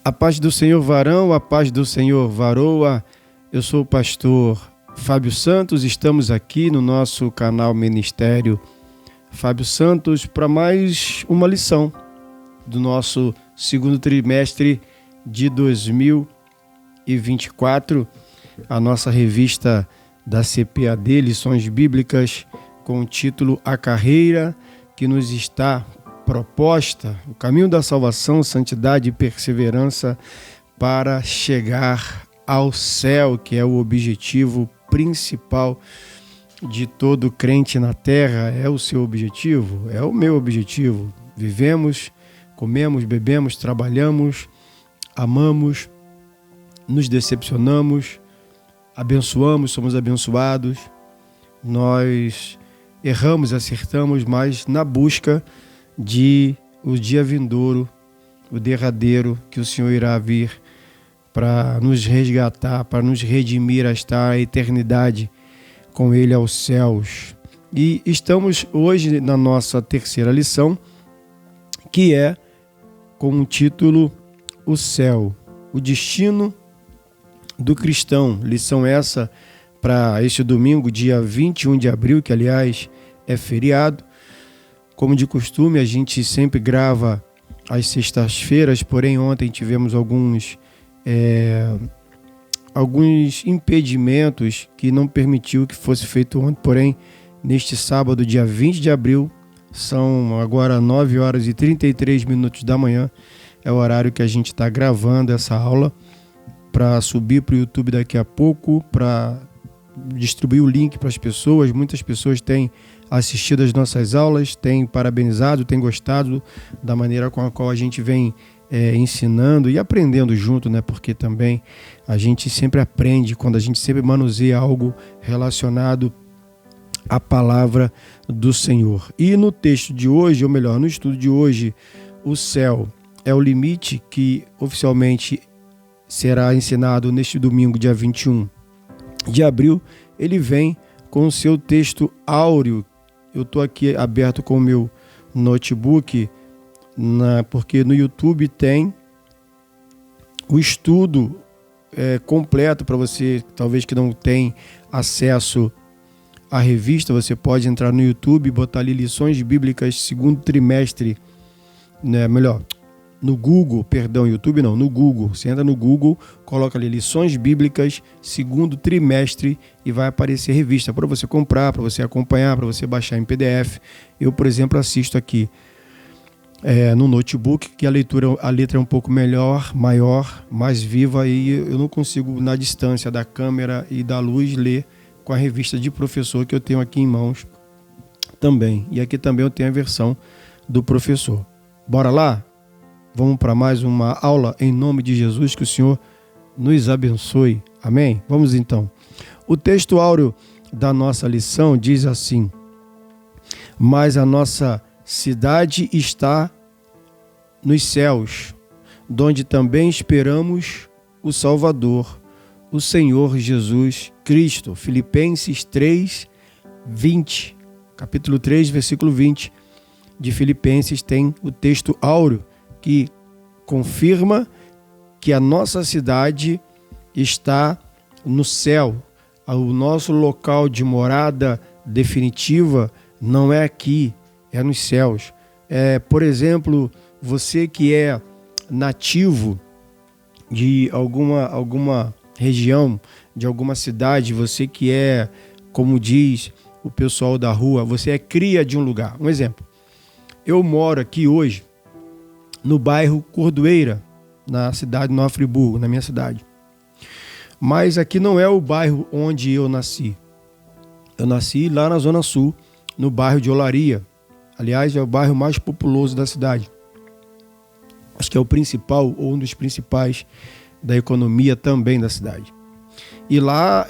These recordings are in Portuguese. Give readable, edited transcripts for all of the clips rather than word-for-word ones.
A paz do Senhor, varão, a paz do Senhor, varoa. Eu sou o pastor Fábio Santos, estamos aqui no nosso canal Ministério Fábio Santos para mais uma lição do nosso segundo trimestre de 2024, a nossa revista da CPAD, Lições Bíblicas, com o título A Carreira que nos está proposta, o caminho da salvação, santidade e perseverança para chegar ao céu, que é o objetivo principal de todo crente na terra. É o seu objetivo? É o meu objetivo. Vivemos, comemos, bebemos, trabalhamos, amamos, nos decepcionamos, abençoamos, somos abençoados, nós erramos, acertamos, mas na busca de o dia vindouro, o derradeiro, que o Senhor irá vir para nos resgatar, para nos redimir a estar a eternidade com Ele aos céus. E estamos hoje na nossa terceira lição, que é com o título O Céu, o destino do cristão. Lição essa para este domingo, dia 21 de abril, que aliás é feriado. Como de costume, a gente sempre grava às sextas-feiras, porém ontem tivemos alguns impedimentos que não permitiu que fosse feito ontem. Porém, neste sábado, dia 20 de abril, são agora 9 horas e 33 minutos da manhã, é o horário que a gente está gravando essa aula para subir para o YouTube daqui a pouco, para distribuir o link para as pessoas. Muitas pessoas têm assistido as nossas aulas, têm parabenizado, têm gostado da maneira com a qual a gente vem ensinando e aprendendo junto, né? Porque também a gente sempre aprende quando a gente sempre manuseia algo relacionado à palavra do Senhor. E no texto de hoje, ou melhor, no estudo de hoje, o céu é o limite que oficialmente será ensinado neste domingo, dia 21 de abril. Ele vem com o seu texto áureo. Eu estou aqui aberto com o meu notebook, porque no YouTube tem o estudo completo para você, talvez que não tem acesso à revista. Você pode entrar no YouTube e botar ali Lições Bíblicas segundo trimestre, né? Melhor, no Google, perdão, YouTube não, no Google. Você entra no Google, coloca ali Lições Bíblicas segundo trimestre e vai aparecer revista para você comprar, para você acompanhar, para você baixar em PDF. Eu, por exemplo, assisto aqui no notebook, que a letra é um pouco melhor, maior, mais viva, e eu não consigo, na distância da câmera e da luz, ler com a revista de professor que eu tenho aqui em mãos também. E aqui também eu tenho a versão do professor. Bora lá? Vamos para mais uma aula em nome de Jesus, que o Senhor nos abençoe. Amém? Vamos então. O texto áureo da nossa lição diz assim: mas a nossa cidade está nos céus, donde também esperamos o Salvador, o Senhor Jesus Cristo. Filipenses 3, 20. Capítulo 3, versículo 20 de Filipenses tem o texto áureo que confirma que a nossa cidade está no céu. O nosso local de morada definitiva não é aqui, é nos céus. Por exemplo, você que é nativo de alguma região, de alguma cidade, você que é, como diz o pessoal da rua, você é cria de um lugar. Um exemplo, eu moro aqui hoje no bairro Cordoeira, na cidade de Nova Friburgo, na minha cidade. Mas aqui não é o bairro onde eu nasci. Eu nasci lá na Zona Sul, no bairro de Olaria. Aliás, é o bairro mais populoso da cidade. Acho que é o principal, ou um dos principais da economia também da cidade. E lá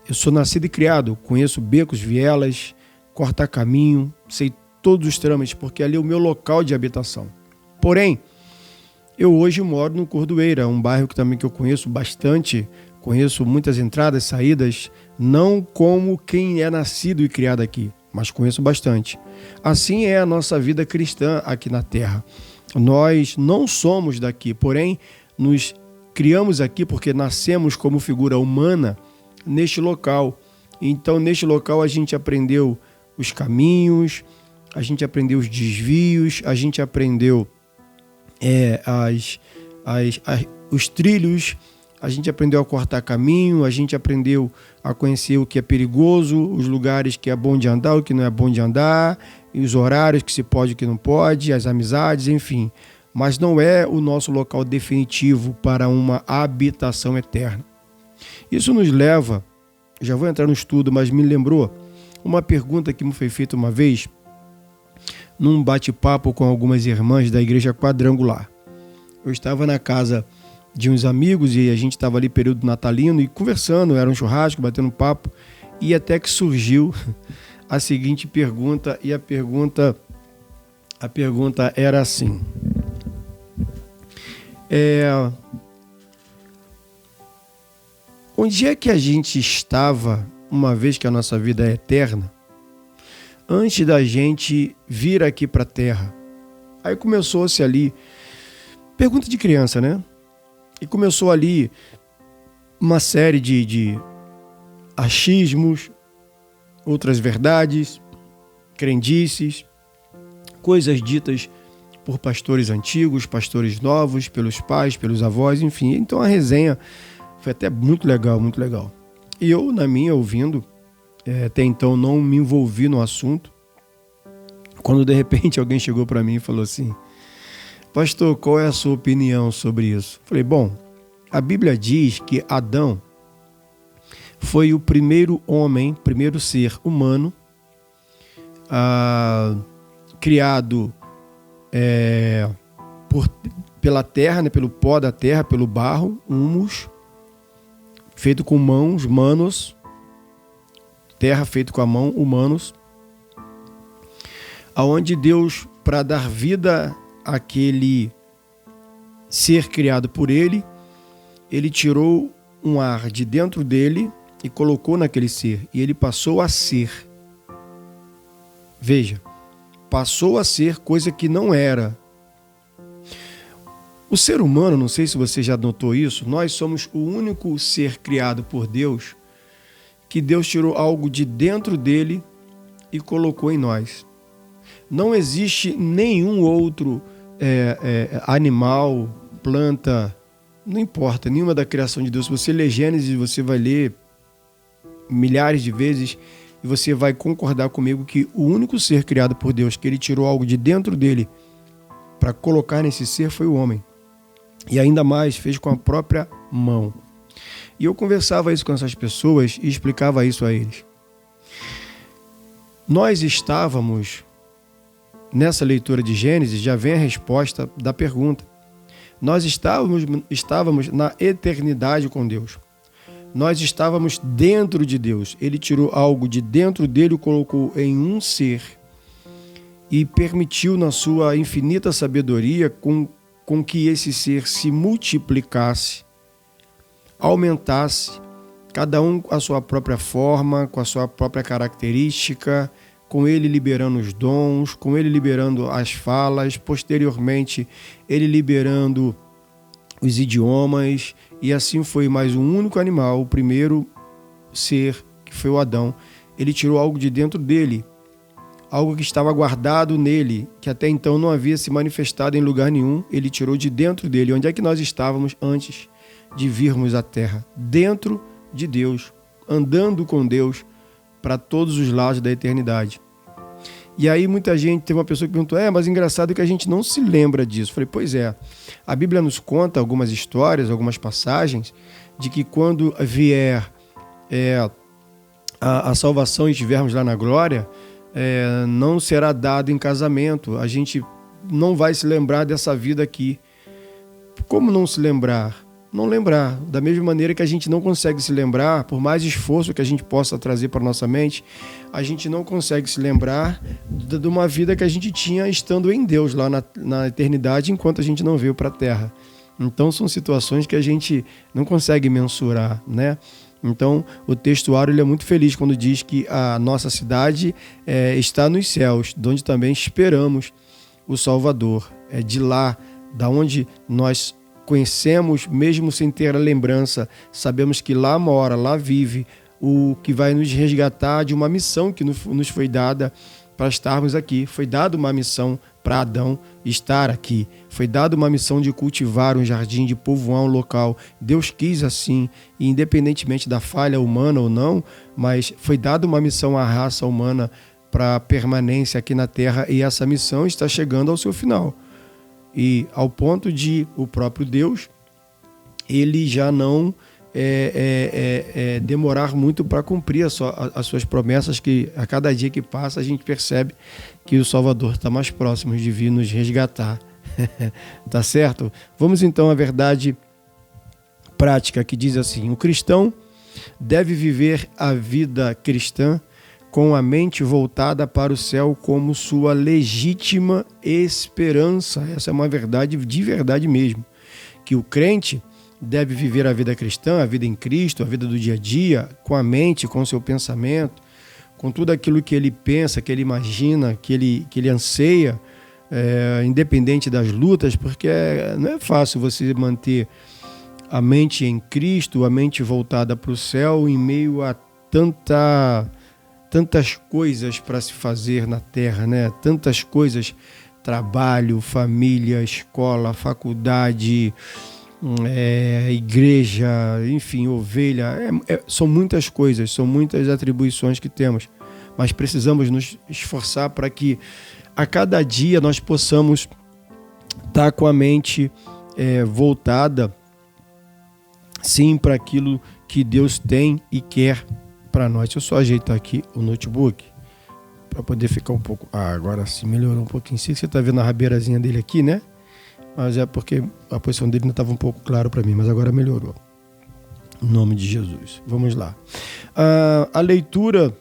eu sou nascido e criado, conheço becos, vielas, corta-caminho, sei todos os trâmites, porque ali é o meu local de habitação. Porém, eu hoje moro no Cordoeira, um bairro que eu conheço bastante, conheço muitas entradas, saídas, não como quem é nascido e criado aqui, mas conheço bastante. Assim é a nossa vida cristã aqui na Terra. Nós não somos daqui, porém nos criamos aqui porque nascemos como figura humana neste local. Então, neste local a gente aprendeu os caminhos, a gente aprendeu os desvios, a gente aprendeu os trilhos, a gente aprendeu a cortar caminho, a gente aprendeu a conhecer o que é perigoso, os lugares que é bom de andar, o que não é bom de andar, e os horários que se pode e o que não pode, as amizades, enfim. Mas não é o nosso local definitivo para uma habitação eterna. Isso nos leva, já vou entrar no estudo, mas me lembrou uma pergunta que me foi feita uma vez num bate-papo com algumas irmãs da igreja quadrangular. Eu estava na casa de uns amigos e a gente estava ali período natalino e conversando, era um churrasco, batendo papo, e até que surgiu a seguinte pergunta, e a pergunta era assim: onde é que a gente estava uma vez que a nossa vida é eterna, antes da gente vir aqui para a Terra? Aí começou-se ali, pergunta de criança, né? E começou ali uma série de achismos, outras verdades, crendices, coisas ditas por pastores antigos, pastores novos, pelos pais, pelos avós, enfim. Então a resenha foi até muito legal, muito legal. E eu, na minha, ouvindo, até então não me envolvi no assunto, quando de repente alguém chegou para mim e falou assim: pastor, qual é a sua opinião sobre isso? Falei, bom, a Bíblia diz que Adão foi o primeiro homem, primeiro ser humano, criado pela terra, né, pelo pó da terra, pelo barro, humus, feito com mãos, manos, terra feito com a mão, humanos, aonde Deus, para dar vida àquele ser criado por ele tirou um ar de dentro dele e colocou naquele ser, e ele passou a ser. Veja, passou a ser coisa que não era. O ser humano, não sei se você já notou isso, nós somos o único ser criado por Deus que Deus tirou algo de dentro dele e colocou em nós. Não existe nenhum outro animal, planta, não importa, nenhuma da criação de Deus. Se você ler Gênesis, você vai ler milhares de vezes e você vai concordar comigo que o único ser criado por Deus, que ele tirou algo de dentro dele para colocar nesse ser, foi o homem. E ainda mais, fez com a própria mão. E eu conversava isso com essas pessoas e explicava isso a eles. Nós estávamos, nessa leitura de Gênesis, já vem a resposta da pergunta. Nós estávamos na eternidade com Deus. Nós estávamos dentro de Deus. Ele tirou algo de dentro dele e colocou em um ser e permitiu, na sua infinita sabedoria, com que esse ser se multiplicasse, aumentasse, cada um a sua própria forma, com a sua própria característica, com ele liberando os dons, com ele liberando as falas, posteriormente ele liberando os idiomas, e assim foi mais um único animal, o primeiro ser, que foi o Adão. Ele tirou algo de dentro dele, algo que estava guardado nele, que até então não havia se manifestado em lugar nenhum, ele tirou de dentro dele. Onde é que nós estávamos antes de virmos à Terra? Dentro de Deus, andando com Deus para todos os lados da eternidade. E aí muita gente, tem uma pessoa que perguntou, mas engraçado que a gente não se lembra disso. Eu falei, pois é, a Bíblia nos conta algumas histórias, algumas passagens, de que quando vier a salvação e estivermos lá na glória, não será dado em casamento, a gente não vai se lembrar dessa vida aqui. Como não se lembrar? Não lembrar, da mesma maneira que a gente não consegue se lembrar, por mais esforço que a gente possa trazer para nossa mente, a gente não consegue se lembrar de uma vida que a gente tinha estando em Deus lá na eternidade, enquanto a gente não veio para a Terra. Então são situações que a gente não consegue mensurar, né? Então o textuário ele é muito feliz quando diz que a nossa cidade está nos céus, de onde também esperamos o Salvador. de lá, da onde nós conhecemos, mesmo sem ter a lembrança, sabemos que lá mora, lá vive o que vai nos resgatar de uma missão que nos foi dada para estarmos aqui. Foi dada uma missão para Adão estar aqui. Foi dada uma missão de cultivar um jardim, de povoar um local. Deus quis assim, e independentemente da falha humana ou não, mas foi dada uma missão à raça humana para permanência aqui na Terra, e essa missão está chegando ao seu final. E ao ponto de o próprio Deus, ele já não demorar muito para cumprir as suas promessas, que a cada dia que passa a gente percebe que o Salvador está mais próximo de vir nos resgatar. Tá certo? Vamos então à verdade prática, que diz assim: o cristão deve viver a vida cristã com a mente voltada para o céu como sua legítima esperança. Essa é uma verdade de verdade mesmo, que o crente deve viver a vida cristã, a vida em Cristo, a vida do dia a dia, com a mente, com o seu pensamento, com tudo aquilo que ele pensa, que ele imagina, que ele anseia, independente das lutas, porque não é fácil você manter a mente em Cristo, a mente voltada para o céu, em meio a tantas coisas para se fazer na terra, né? Tantas coisas, trabalho, família, escola, faculdade, igreja, enfim, ovelha, são muitas coisas, são muitas atribuições que temos, mas precisamos nos esforçar para que a cada dia nós possamos estar com a mente voltada, sim, para aquilo que Deus tem e quer para nós. Deixa eu só ajeitar aqui o notebook para poder ficar um pouco... agora sim, melhorou um pouquinho. Sei que você está vendo a rabeirazinha dele aqui, né? Mas é porque a posição dele não estava um pouco claro para mim, mas agora melhorou. Em nome de Jesus. Vamos lá. A leitura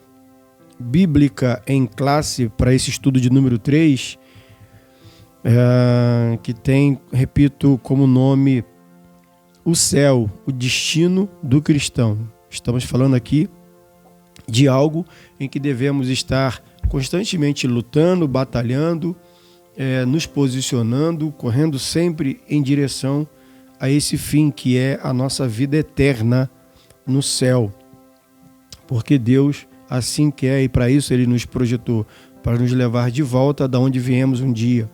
bíblica em classe para esse estudo de número 3, que tem, repito, como nome o céu, o destino do cristão. Estamos falando aqui de algo em que devemos estar constantemente lutando, batalhando, nos posicionando, correndo sempre em direção a esse fim, que é a nossa vida eterna no céu. Porque Deus assim quer, e para isso Ele nos projetou, para nos levar de volta da onde viemos um dia.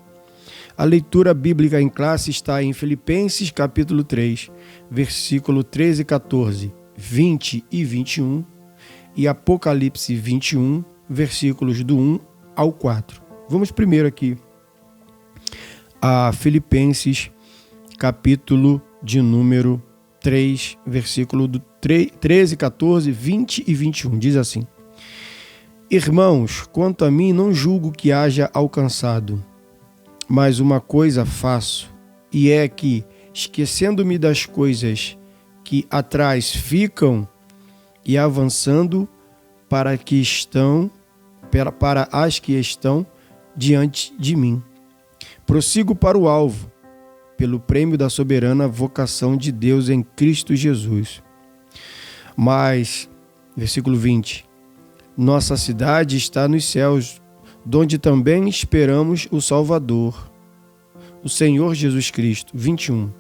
A leitura bíblica em classe está em Filipenses capítulo 3, versículo 13 e 14, 20 e 21, e Apocalipse 21, versículos do 1 ao 4. Vamos primeiro aqui a Filipenses, capítulo de número 3, versículo do 13, 14, 20 e 21. Diz assim: Irmãos, quanto a mim, não julgo que haja alcançado, mas uma coisa faço, e é que, esquecendo-me das coisas que atrás ficam e avançando para as que estão diante de mim, prossigo para o alvo, pelo prêmio da soberana vocação de Deus em Cristo Jesus. Mas, versículo 20, nossa cidade está nos céus, donde também esperamos o Salvador, o Senhor Jesus Cristo. 21,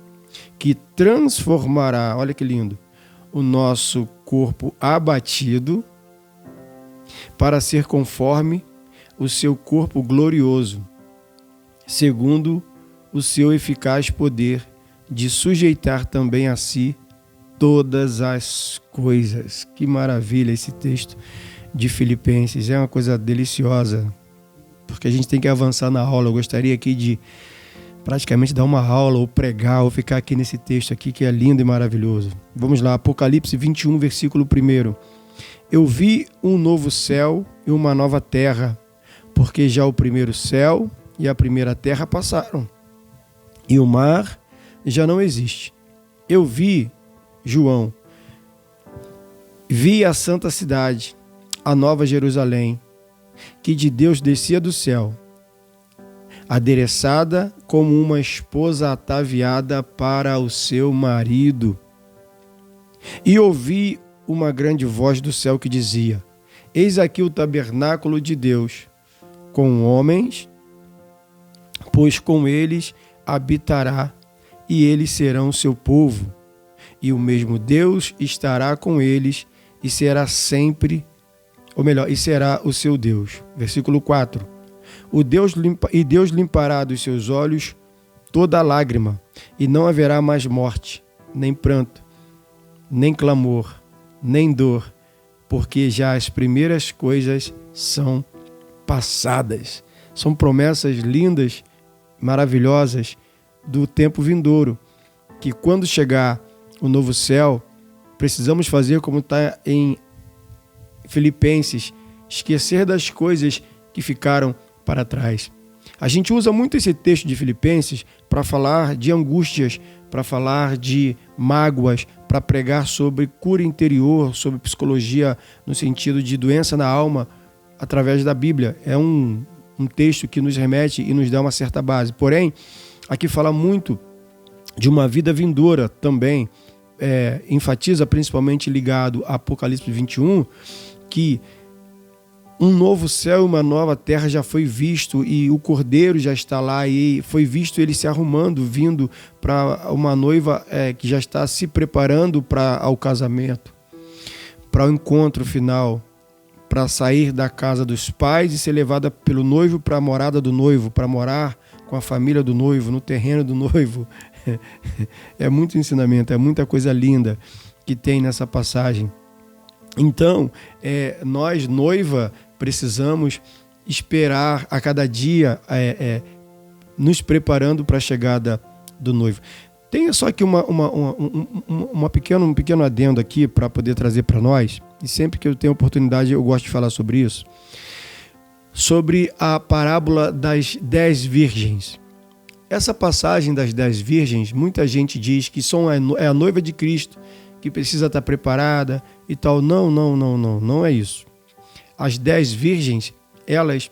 que transformará, olha que lindo, o nosso corpo abatido para ser conforme o seu corpo glorioso, segundo o seu eficaz poder de sujeitar também a si todas as coisas. Que maravilha esse texto de Filipenses, é uma coisa deliciosa, porque a gente tem que avançar na aula. Eu gostaria aqui de praticamente dar uma aula, ou pregar, ou ficar aqui nesse texto aqui, que é lindo e maravilhoso. Vamos lá, Apocalipse 21, versículo 1. Eu vi um novo céu e uma nova terra, porque já o primeiro céu e a primeira terra passaram, e o mar já não existe. Eu vi, João, vi a santa cidade, a nova Jerusalém, que de Deus descia do céu, adereçada como uma esposa ataviada para o seu marido. E ouvi uma grande voz do céu que dizia: Eis aqui o tabernáculo de Deus, com homens, pois com eles habitará, e eles serão seu povo, e o mesmo Deus estará com eles, e será sempre, ou melhor, e será o seu Deus. Versículo 4. Deus limpará dos seus olhos toda lágrima, e não haverá mais morte, nem pranto, nem clamor, nem dor, porque já as primeiras coisas são passadas. São promessas lindas, maravilhosas do tempo vindouro, que quando chegar o novo céu, precisamos fazer como está em Filipenses, esquecer das coisas que ficaram para trás. A gente usa muito esse texto de Filipenses para falar de angústias, para falar de mágoas, para pregar sobre cura interior, sobre psicologia no sentido de doença na alma, através da Bíblia. É um texto que nos remete e nos dá uma certa base. Porém, aqui fala muito de uma vida vindoura também, enfatiza principalmente ligado a Apocalipse 21, que um novo céu e uma nova terra já foi visto e o Cordeiro já está lá e foi visto ele se arrumando, vindo para uma noiva que já está se preparando para o casamento, para o encontro final, para sair da casa dos pais e ser levada pelo noivo para a morada do noivo, para morar com a família do noivo, no terreno do noivo. É muito ensinamento, é muita coisa linda que tem nessa passagem. Então, nós, noiva, precisamos esperar a cada dia, nos preparando para a chegada do noivo. Tem só aqui um pequeno adendo aqui para poder trazer para nós, e sempre que eu tenho oportunidade eu gosto de falar sobre isso, sobre a parábola das 10 virgens. Essa passagem das 10 virgens, muita gente diz que é a noiva de Cristo, que precisa estar preparada e tal. Não é isso. As 10 virgens, elas,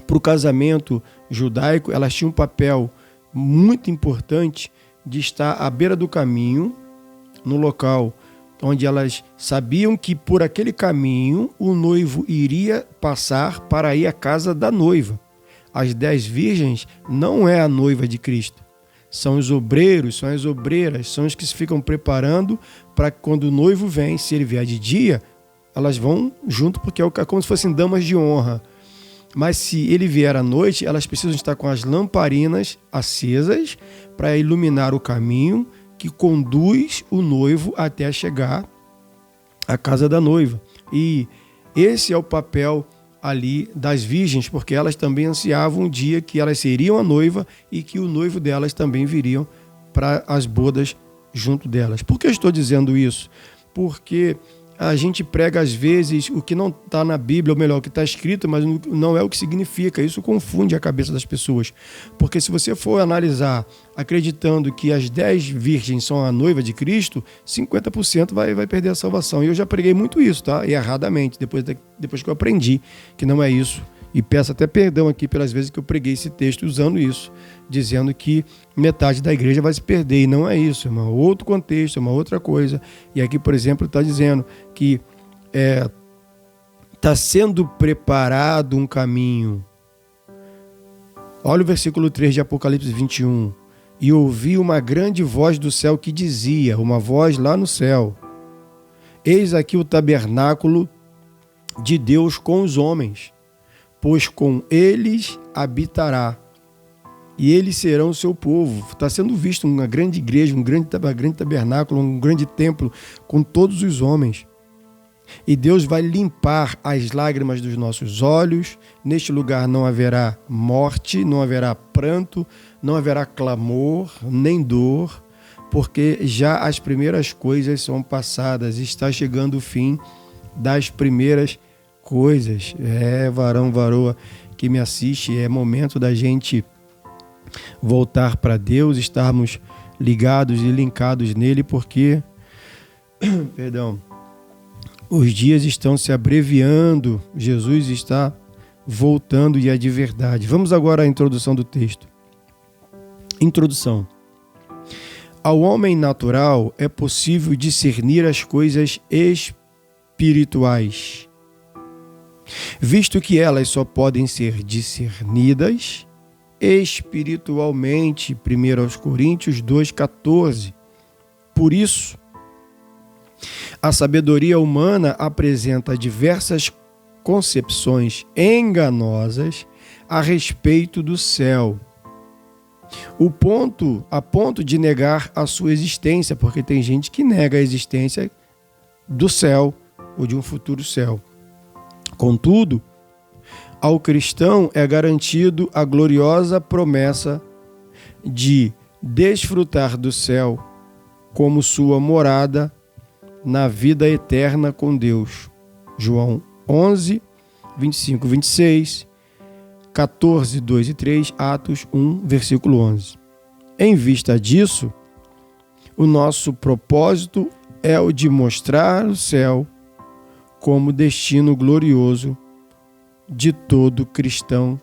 para o casamento judaico, elas tinham um papel muito importante de estar à beira do caminho, no local onde elas sabiam que por aquele caminho o noivo iria passar para ir à casa da noiva. As 10 virgens não é a noiva de Cristo. São os obreiros, são as obreiras, são os que se ficam preparando para que quando o noivo vem, se ele vier de dia, elas vão junto porque é como se fossem damas de honra. Mas se ele vier à noite, elas precisam estar com as lamparinas acesas para iluminar o caminho que conduz o noivo até chegar à casa da noiva. E esse é o papel ali das virgens, porque elas também ansiavam o dia que elas seriam a noiva e que o noivo delas também viriam para as bodas junto delas. Por que eu estou dizendo isso? Porque a gente prega às vezes o que não está na Bíblia, ou melhor, o que está escrito, mas não é o que significa. Isso confunde a cabeça das pessoas. Porque se você for analisar acreditando que as 10 virgens são a noiva de Cristo, 50% vai perder a salvação. E eu já preguei muito isso, tá? E erradamente, depois que eu aprendi que não é isso. E peço até perdão aqui pelas vezes que eu preguei esse texto usando isso, dizendo que metade da igreja vai se perder. E não é isso, é um outro contexto, é uma outra coisa. E aqui, por exemplo, está dizendo que está sendo preparado um caminho. Olha o versículo 3 de Apocalipse 21. E ouvi uma grande voz do céu que dizia, uma voz lá no céu: eis aqui o tabernáculo de Deus com os homens, pois com eles habitará, e eles serão o seu povo. Está sendo visto uma grande igreja, um grande tabernáculo, um grande templo com todos os homens. E Deus vai limpar as lágrimas dos nossos olhos. Neste lugar não haverá morte, não haverá pranto, não haverá clamor, nem dor, porque já as primeiras coisas são passadas. Está chegando o fim das primeiras coisas. Varão, varoa que me assiste, é momento da gente voltar para Deus, estarmos ligados e linkados nele, porque os dias estão se abreviando, Jesus está voltando e é de verdade. Vamos agora à introdução do texto. Introdução. Ao homem natural é possível discernir as coisas espirituais, visto que elas só podem ser discernidas espiritualmente. 1 Coríntios 2,14. Por isso, a sabedoria humana apresenta diversas concepções enganosas a respeito do céu, a ponto de negar a sua existência, porque tem gente que nega a existência do céu ou de um futuro céu. Contudo, ao cristão é garantido a gloriosa promessa de desfrutar do céu como sua morada na vida eterna com Deus. João 11, 25, 26, 14, 2 e 3, Atos 1, versículo 11. Em vista disso, o nosso propósito é o de mostrar o céu como destino glorioso de todo cristão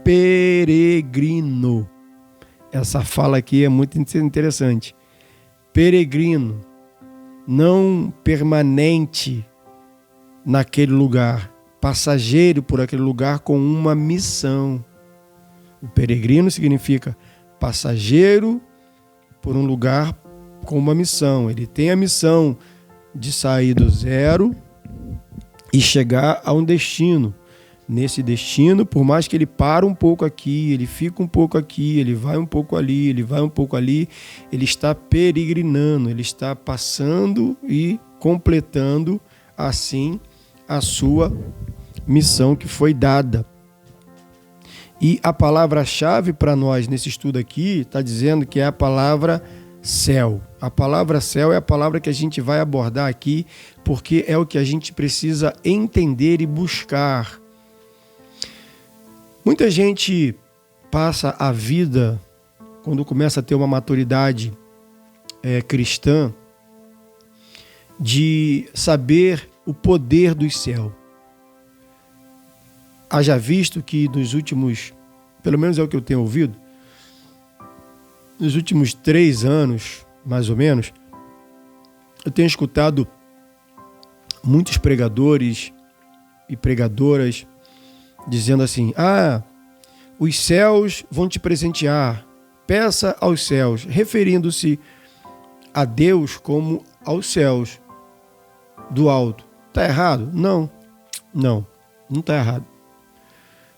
peregrino. Essa fala aqui é muito interessante. Peregrino, não permanente naquele lugar, passageiro por aquele lugar com uma missão. O peregrino significa passageiro por um lugar com uma missão. Ele tem a missão de sair do zero e chegar a um destino. Nesse destino, por mais que ele pare um pouco aqui, ele fica um pouco aqui, ele vai um pouco ali, ele vai um pouco ali, ele está peregrinando, ele está passando e completando assim a sua missão que foi dada. E a palavra-chave para nós nesse estudo aqui está dizendo que é a palavra céu. A palavra céu é a palavra que a gente vai abordar aqui, porque é o que a gente precisa entender e buscar. Muita gente passa a vida, quando começa a ter uma maturidade cristã, de saber o poder do céu. Haja visto que nos últimos, pelo menos é o que eu tenho ouvido, nos últimos 3 anos, mais ou menos, eu tenho escutado muitos pregadores e pregadoras dizendo assim: os céus vão te presentear, peça aos céus, referindo-se a Deus como aos céus do alto. Está errado? Não está errado.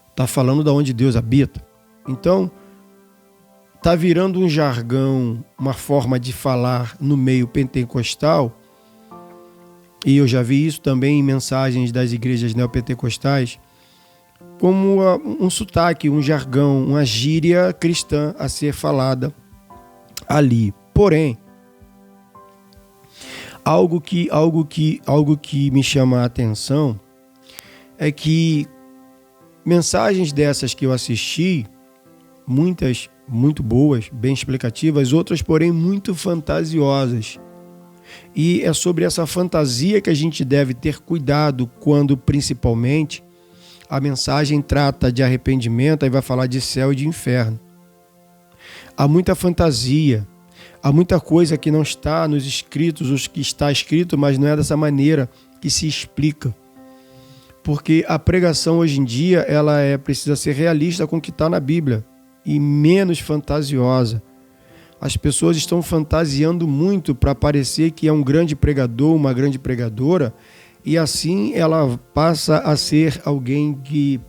Está falando de onde Deus habita. Então, está virando um jargão, uma forma de falar no meio pentecostal, e eu já vi isso também em mensagens das igrejas neopentecostais, como um sotaque, um jargão, uma gíria cristã a ser falada ali. Porém, algo que me chama a atenção é que mensagens dessas que eu assisti, muitas muito boas, bem explicativas, outras, porém, muito fantasiosas. E é sobre essa fantasia que a gente deve ter cuidado quando, principalmente, a mensagem trata de arrependimento, aí vai falar de céu e de inferno. Há muita fantasia, há muita coisa que não está nos escritos, os que está escrito, mas não é dessa maneira que se explica. Porque a pregação hoje em dia, ela precisa ser realista com o que está na Bíblia e menos fantasiosa. As pessoas estão fantasiando muito para parecer que é um grande pregador, uma grande pregadora, e assim ela passa a ser alguém que,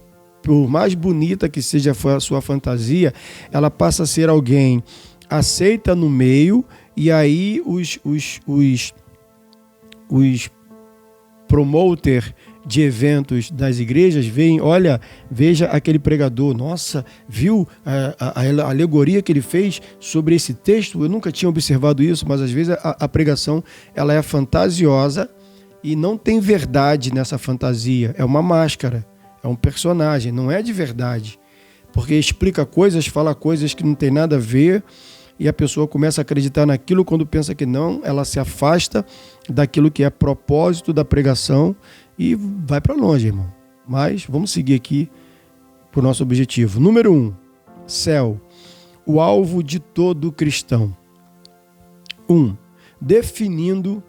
por mais bonita que seja a sua fantasia, ela passa a ser alguém aceita no meio, e aí os promoter de eventos das igrejas veem, veja aquele pregador, nossa, viu a alegoria que ele fez sobre esse texto? Eu nunca tinha observado isso, mas às vezes a pregação ela é fantasiosa e não tem verdade nessa fantasia, é uma máscara, é um personagem, não é de verdade, porque explica coisas, fala coisas que não tem nada a ver, e a pessoa começa a acreditar naquilo. Quando pensa que não, ela se afasta daquilo que é propósito da pregação e vai para longe, irmão. Mas vamos seguir aqui para o nosso objetivo. Número 1, céu, o alvo de todo cristão. 1, definindo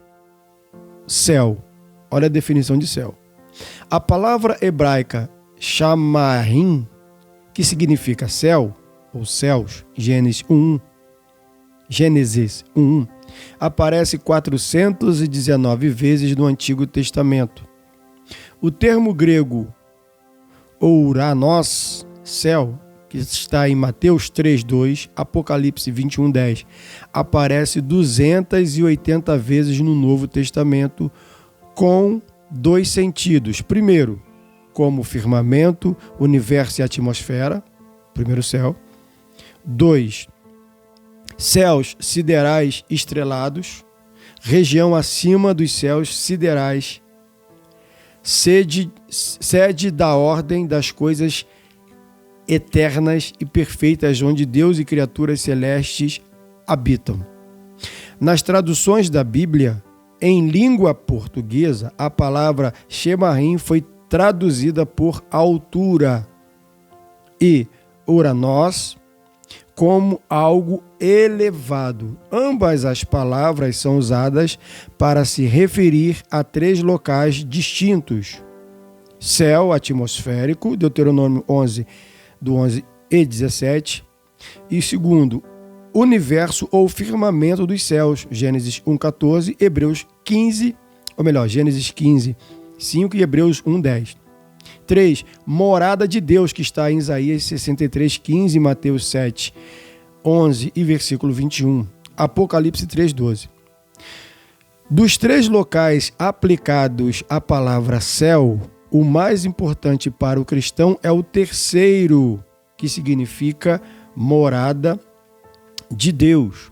céu. Olha a definição de céu. A palavra hebraica shamarim, que significa céu, ou céus, Gênesis 1:1, aparece 419 vezes no Antigo Testamento. O termo grego ouranos, céu, que está em Mateus 3:2, Apocalipse 21:10, aparece 280 vezes no Novo Testamento, com dois sentidos. Primeiro, como firmamento, universo e atmosfera, primeiro céu. 2, céus siderais estrelados, região acima dos céus siderais, sede da ordem das coisas eternas e perfeitas, onde Deus e criaturas celestes habitam. Nas traduções da Bíblia, em língua portuguesa, a palavra Shemarim foi traduzida por altura e Uranos como algo elevado. Ambas as palavras são usadas para se referir a três locais distintos: céu atmosférico, Deuteronômio 11, do 11 e 17, e segundo, universo ou firmamento dos céus, Gênesis 1:14, Gênesis 15:5 e Hebreus 1:10. 3, morada de Deus, que está em Isaías 63:15, Mateus 7:11 e versículo 21, Apocalipse 3:12. Dos três locais aplicados à palavra céu, o mais importante para o cristão é o terceiro, que significa morada de Deus.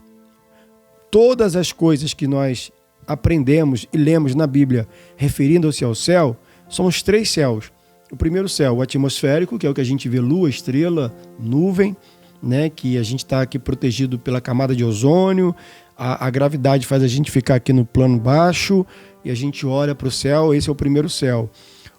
Todas as coisas que nós aprendemos e lemos na Bíblia referindo-se ao céu, são os três céus. O primeiro céu, o atmosférico, que é o que a gente vê: lua, estrela, nuvem, né? Que a gente está aqui protegido pela camada de ozônio, a gravidade faz a gente ficar aqui no plano baixo e a gente olha para o céu. Esse é o primeiro céu.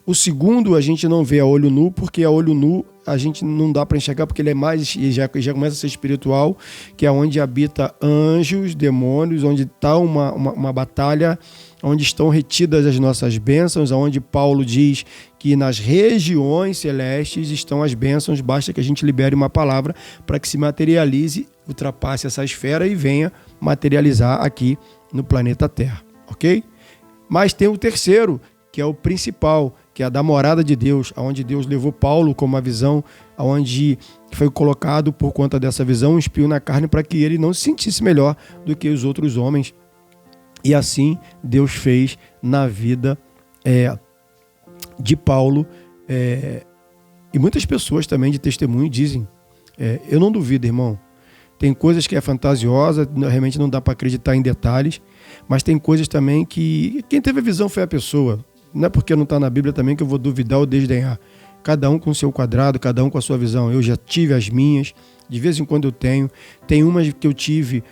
O segundo a gente não vê a olho nu, porque a olho nu a gente não dá para enxergar, porque ele é mais, já começa a ser espiritual, que é onde habita anjos, demônios, onde está uma batalha, onde estão retidas as nossas bênçãos, onde Paulo diz que nas regiões celestes estão as bênçãos, basta que a gente libere uma palavra para que se materialize, ultrapasse essa esfera e venha materializar aqui no planeta Terra, ok? Mas tem o terceiro, que é o principal, que é a da morada de Deus, onde Deus levou Paulo com uma visão, onde foi colocado por conta dessa visão um espinho na carne para que ele não se sentisse melhor do que os outros homens. E assim Deus fez na vida de Paulo. E muitas pessoas também de testemunho dizem, eu não duvido, irmão, tem coisas que é fantasiosa, realmente não dá para acreditar em detalhes, mas tem coisas também que quem teve a visão foi a pessoa. Não é porque não está na Bíblia também que eu vou duvidar ou desdenhar. Cada um com o seu quadrado, cada um com a sua visão. Eu já tive as minhas, de vez em quando eu tenho. Tem umas que eu tive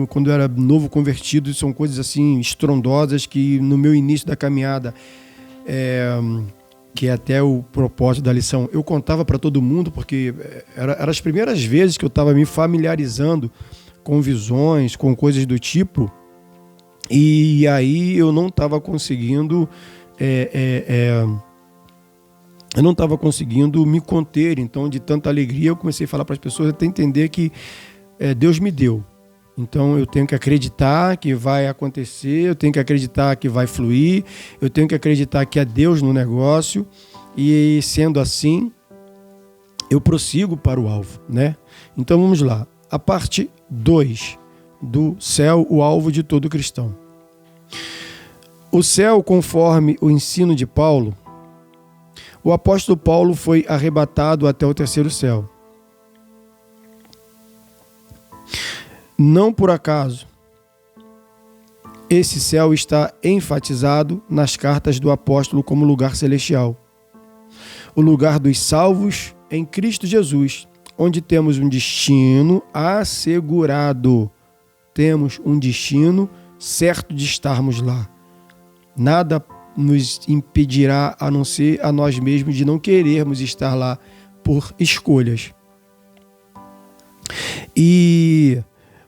quando eu era novo convertido, são coisas assim estrondosas que no meu início da caminhada, que é até o propósito da lição, eu contava para todo mundo, porque eram as primeiras vezes que eu estava me familiarizando com visões, com coisas do tipo, e aí eu não estava conseguindo... eu não estava conseguindo me conter. Então, de tanta alegria, eu comecei a falar para as pessoas até entender que Deus me deu. Então, eu tenho que acreditar que vai acontecer, eu tenho que acreditar que vai fluir, eu tenho que acreditar que é Deus no negócio. E, sendo assim, eu prossigo para o alvo, né? Então, vamos lá. A parte 2 do céu, o alvo de todo cristão. O céu, conforme o ensino de Paulo, o apóstolo Paulo foi arrebatado até o terceiro céu. Não por acaso, esse céu está enfatizado nas cartas do apóstolo como lugar celestial. O lugar dos salvos em Cristo Jesus, onde temos um destino assegurado. Temos um destino certo de estarmos lá. Nada nos impedirá, a não ser a nós mesmos, de não querermos estar lá por escolhas. E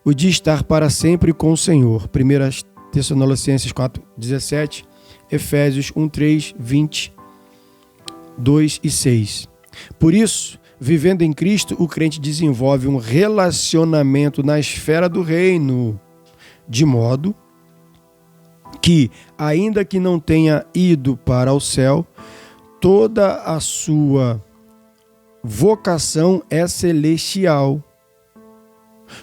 o de estar para sempre com o Senhor. 1 Tessalonicenses 4:17, Efésios 1:3, 20, 2 e 6. Por isso, Vivendo em Cristo, o crente desenvolve um relacionamento na esfera do reino, de modo que, ainda que não tenha ido para o céu, toda a sua vocação é celestial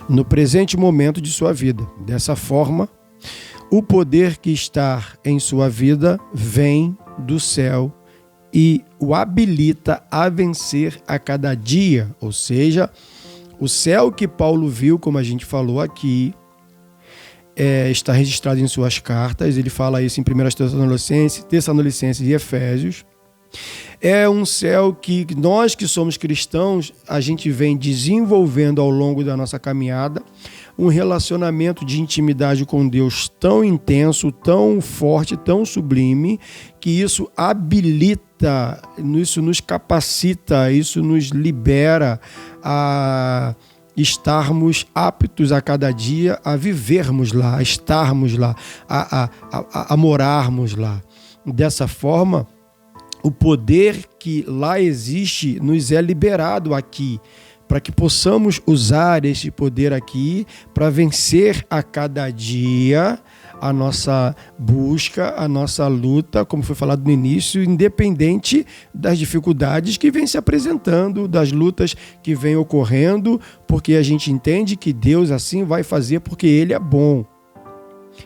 no presente momento de sua vida. Dessa forma, o poder que está em sua vida vem do céu e o habilita a vencer a cada dia. Ou seja, o céu que Paulo viu, como a gente falou aqui, está registrado em suas cartas. Ele fala isso em 1 Tessalonicenses e Efésios. É um céu que nós que somos cristãos, a gente vem desenvolvendo ao longo da nossa caminhada, um relacionamento de intimidade com Deus tão intenso, tão forte, tão sublime, que isso habilita, isso nos capacita, isso nos libera a estarmos aptos a cada dia a vivermos lá, a estarmos lá, a morarmos lá. Dessa forma, o poder que lá existe nos é liberado aqui, para que possamos usar esse poder aqui para vencer a cada dia a nossa busca, a nossa luta, como foi falado no início, independente das dificuldades que vêm se apresentando, das lutas que vêm ocorrendo, porque a gente entende que Deus assim vai fazer porque Ele é bom.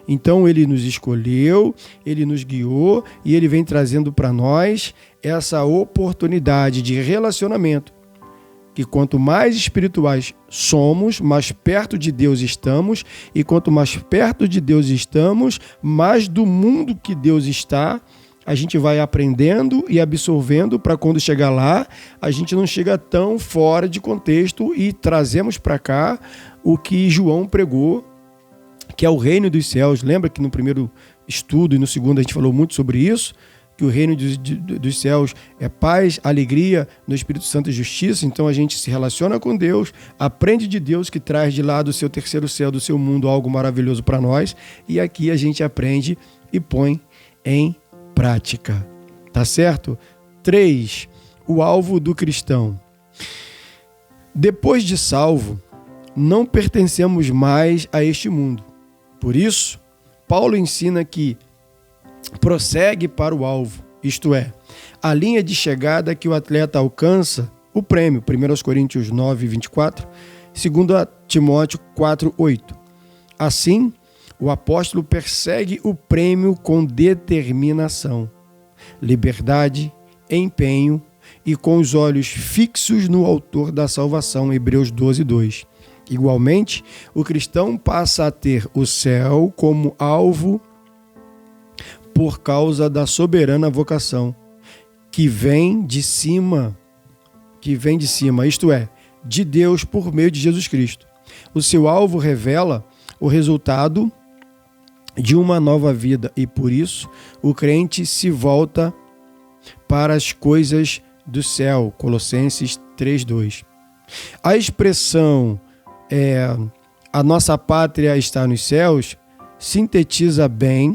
Então Ele nos escolheu, Ele nos guiou e Ele vem trazendo para nós essa oportunidade de relacionamento, que quanto mais espirituais somos, mais perto de Deus estamos, e quanto mais perto de Deus estamos, mais do mundo que Deus está, a gente vai aprendendo e absorvendo para quando chegar lá, a gente não chega tão fora de contexto e trazemos para cá o que João pregou, que é o reino dos céus. Lembra que no primeiro estudo e no segundo a gente falou muito sobre isso? Que o reino dos céus é paz, alegria no Espírito Santo e justiça. Então a gente se relaciona com Deus, aprende de Deus que traz de lá do seu terceiro céu, do seu mundo, algo maravilhoso para nós. E aqui a gente aprende e põe em prática. Tá certo? 3. O alvo do cristão. Depois de salvo, não pertencemos mais a este mundo. Por isso, Paulo ensina que prossegue para o alvo, isto é, a linha de chegada que o atleta alcança o prêmio, 1 Coríntios 9, 24, 2 Timóteo 4, 8. Assim, o apóstolo persegue o prêmio com determinação, liberdade, empenho e com os olhos fixos no autor da salvação, Hebreus 12, 2. Igualmente, o cristão passa a ter o céu como alvo por causa da soberana vocação que vem de cima, isto é, de Deus por meio de Jesus Cristo. O seu alvo revela o resultado de uma nova vida e, por isso, o crente se volta para as coisas do céu. Colossenses 3:2. A expressão a nossa pátria está nos céus sintetiza bem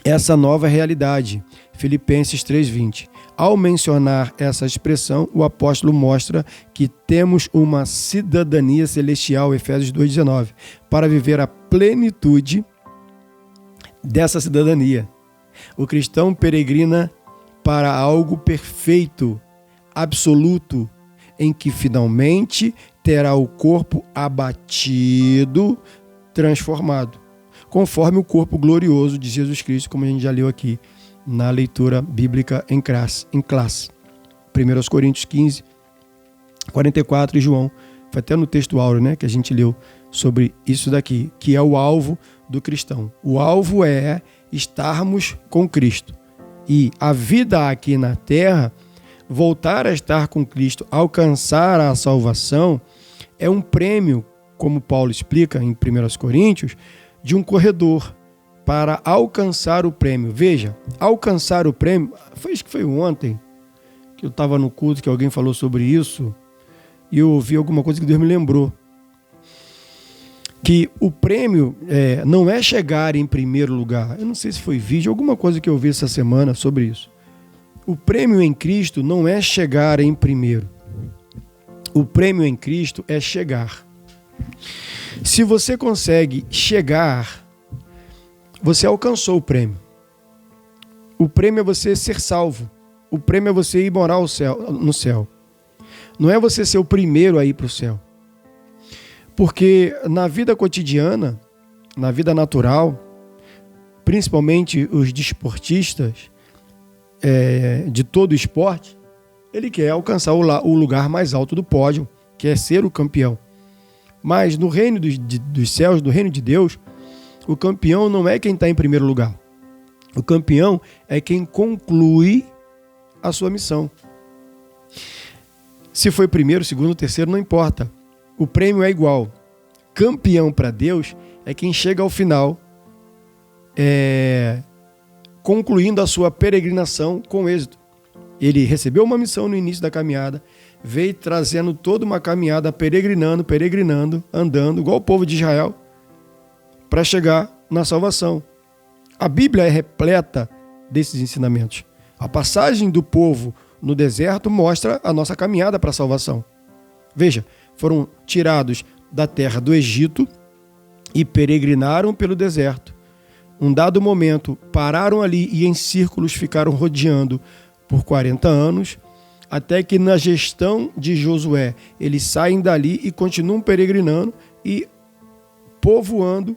essa nova realidade. Filipenses 3:20. Ao mencionar essa expressão, o apóstolo mostra que temos uma cidadania celestial, Efésios 2:19, para viver a plenitude dessa cidadania. O cristão peregrina para algo perfeito, absoluto, em que finalmente terá o corpo abatido, transformado, conforme o corpo glorioso de Jesus Cristo, como a gente já leu aqui na leitura bíblica em classe. 1 Coríntios 15, 44 e João. Foi até no texto áureo, né, que a gente leu sobre isso daqui, que é o alvo do cristão. O alvo é estarmos com Cristo. E a vida aqui na terra, voltar a estar com Cristo, alcançar a salvação, é um prêmio, como Paulo explica em 1 Coríntios, de um corredor para alcançar o prêmio. Veja, alcançar o prêmio, acho que foi ontem que eu estava no culto que alguém falou sobre isso e eu ouvi alguma coisa que Deus me lembrou. Que o prêmio não é chegar em primeiro lugar. Eu não sei se foi vídeo, alguma coisa que eu vi essa semana sobre isso. O prêmio em Cristo não é chegar em primeiro. O prêmio em Cristo é chegar. Se você consegue chegar, você alcançou o prêmio. O prêmio é você ser salvo. O prêmio é você ir morar no céu. Não é você ser o primeiro a ir para o céu. Porque na vida cotidiana, na vida natural, principalmente os desportistas de todo esporte, ele quer alcançar o lugar mais alto do pódio, que é ser o campeão. Mas no reino dos céus, no reino de Deus, o campeão não é quem está em primeiro lugar. O campeão é quem conclui a sua missão. Se foi primeiro, segundo, terceiro, não importa. O prêmio é igual. Campeão para Deus é quem chega ao final, concluindo a sua peregrinação com êxito. Ele recebeu uma missão no início da caminhada, veio trazendo toda uma caminhada, peregrinando, andando, igual o povo de Israel, para chegar na salvação. A Bíblia é repleta desses ensinamentos. A passagem do povo no deserto mostra a nossa caminhada para a salvação. Veja, foram tirados da terra do Egito e peregrinaram pelo deserto. Um dado momento, pararam ali e em círculos ficaram rodeando por 40 anos, até que na gestão de Josué, eles saem dali e continuam peregrinando e povoando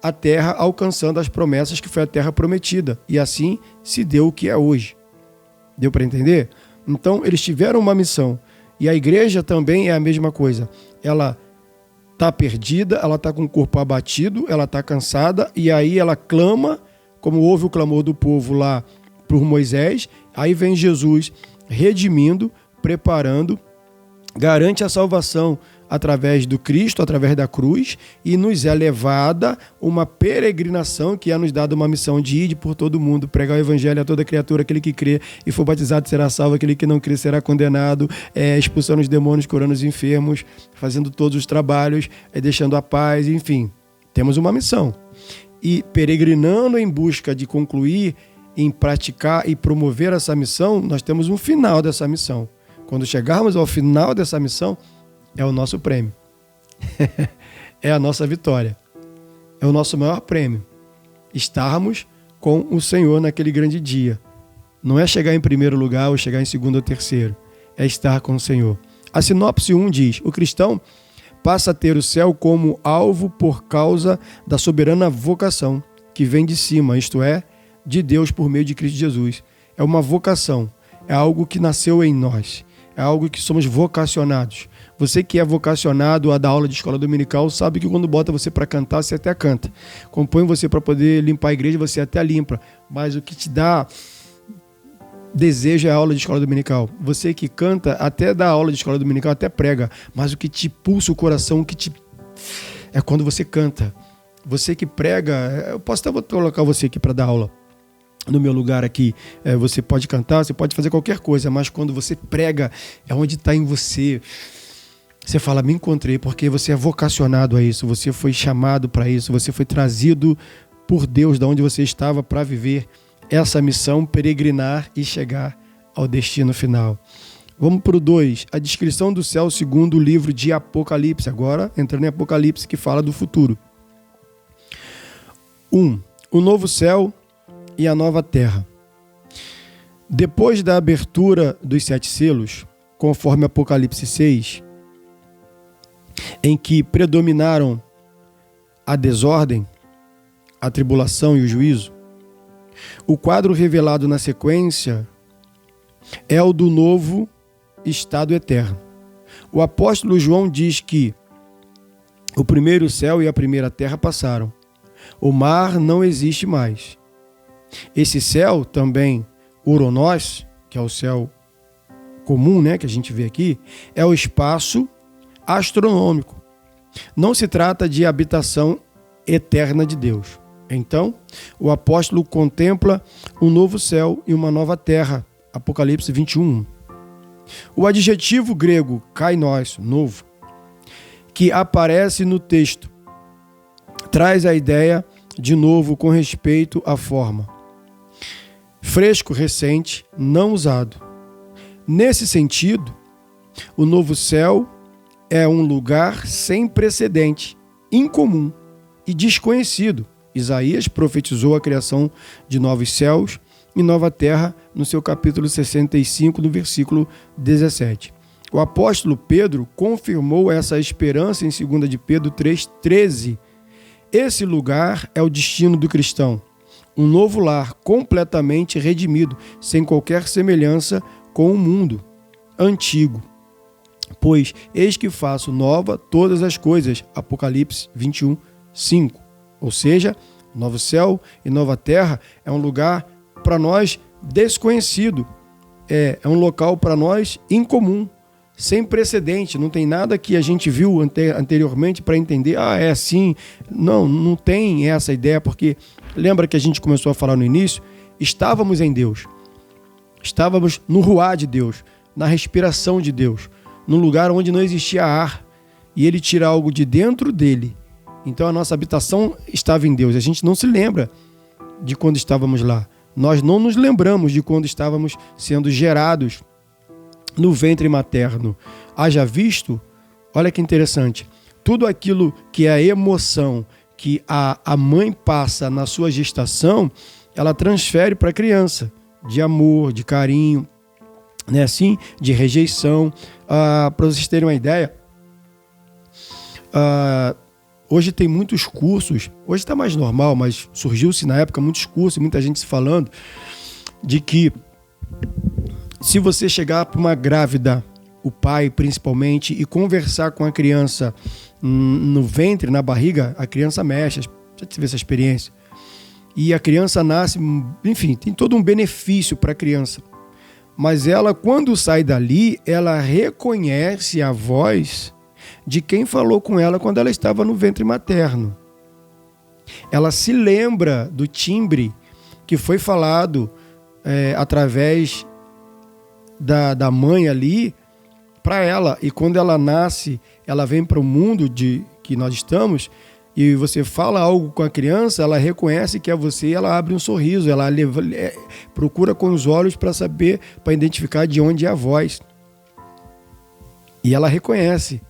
a terra, alcançando as promessas que foi a terra prometida. E assim se deu o que é hoje. Deu para entender? Então, eles tiveram uma missão. E a igreja também é a mesma coisa. Ela está perdida, ela está com o corpo abatido, ela está cansada, e aí ela clama, como houve o clamor do povo lá por Moisés, aí vem Jesus redimindo, preparando, garante a salvação através do Cristo, através da cruz, e nos é levada uma peregrinação que é nos dada uma missão de ir por todo mundo, pregar o evangelho a toda criatura, aquele que crê e for batizado será salvo, aquele que não crê será condenado, expulsando os demônios, curando os enfermos, fazendo todos os trabalhos, deixando a paz, enfim, temos uma missão. E peregrinando em busca de concluir, em praticar e promover essa missão, nós temos um final dessa missão. Quando chegarmos ao final dessa missão, é o nosso prêmio. É a nossa vitória. É o nosso maior prêmio. Estarmos com o Senhor naquele grande dia. Não é chegar em primeiro lugar ou chegar em segundo ou terceiro. É estar com o Senhor. A sinopse 1 diz: o cristão passa a ter o céu como alvo por causa da soberana vocação que vem de cima, isto é, de Deus por meio de Cristo Jesus. É uma vocação. É algo que nasceu em nós. É algo que somos vocacionados. Você que é vocacionado a dar aula de escola dominical sabe que quando bota você para cantar, você até canta. Quando põe você para poder limpar a igreja, você até limpa. Mas o que te dá desejo é a aula de escola dominical. Você que canta, até dá aula de escola dominical, até prega. Mas o que te pulsa o coração, é quando você canta. Você que prega, eu posso até colocar você aqui para dar aula. No meu lugar aqui, você pode cantar, você pode fazer qualquer coisa, mas quando você prega, é onde está em você. Você fala, me encontrei, porque você é vocacionado a isso, você foi chamado para isso, você foi trazido por Deus, de onde você estava, para viver essa missão, peregrinar e chegar ao destino final. Vamos para o 2, a descrição do céu segundo o livro de Apocalipse, agora entrando em Apocalipse, que fala do futuro. 1. O novo céu e a nova terra. Depois da abertura dos 7 selos, conforme Apocalipse 6, em que predominaram a desordem, a tribulação e o juízo, o quadro revelado na sequência é o do novo estado eterno. O apóstolo João diz que o primeiro céu e a primeira terra passaram. O mar não existe mais. Esse céu também, Uranós, que é o céu comum, que a gente vê aqui, é o espaço astronômico. Não se trata de habitação eterna de Deus. Então, o apóstolo contempla um novo céu e uma nova terra. Apocalipse 21. O adjetivo grego kainos, novo, que aparece no texto, traz a ideia de novo com respeito à forma. Fresco, recente, não usado. Nesse sentido, O novo céu é um lugar sem precedente, incomum e desconhecido. Isaías profetizou a criação de novos céus e nova terra no seu capítulo 65, no versículo 17. O apóstolo Pedro confirmou essa esperança em 2 de Pedro 3,13. Esse lugar é o destino do cristão, um novo lar completamente redimido, sem qualquer semelhança com o mundo antigo. Pois eis que faço nova todas as coisas. Apocalipse 21, 5. Ou seja, novo céu e nova terra é um lugar para nós desconhecido. É um local para nós incomum, sem precedente. Não tem nada que a gente viu anteriormente para entender. É assim. Não tem essa ideia, porque lembra que a gente começou a falar no início? Estávamos em Deus. Estávamos no ruá de Deus, na respiração de Deus, num lugar onde não existia ar, e ele tira algo de dentro dele. Então a nossa habitação estava em Deus. A gente não se lembra de quando estávamos lá. Nós não nos lembramos de quando estávamos sendo gerados no ventre materno. Haja visto, olha que interessante, tudo aquilo que é a emoção que a mãe passa na sua gestação, ela transfere para a criança, de amor, de carinho, né, assim, de rejeição. Para vocês terem uma ideia, hoje tem muitos cursos, hoje está mais normal, mas surgiu-se na época muitos cursos, muita gente se falando de que se você chegar para uma grávida, o pai principalmente, e conversar com a criança no ventre, na barriga, a criança mexe, já tive essa experiência, e a criança nasce, enfim, tem todo um benefício para a criança. Mas ela, quando sai dali, ela reconhece a voz de quem falou com ela quando ela estava no ventre materno. Ela se lembra do timbre que foi falado através da mãe ali para ela. E quando ela nasce, ela vem para o mundo que nós estamos, e você fala algo com a criança, ela reconhece que é você e ela abre um sorriso, ela procura com os olhos para saber, para identificar de onde é a voz. E ela reconhece,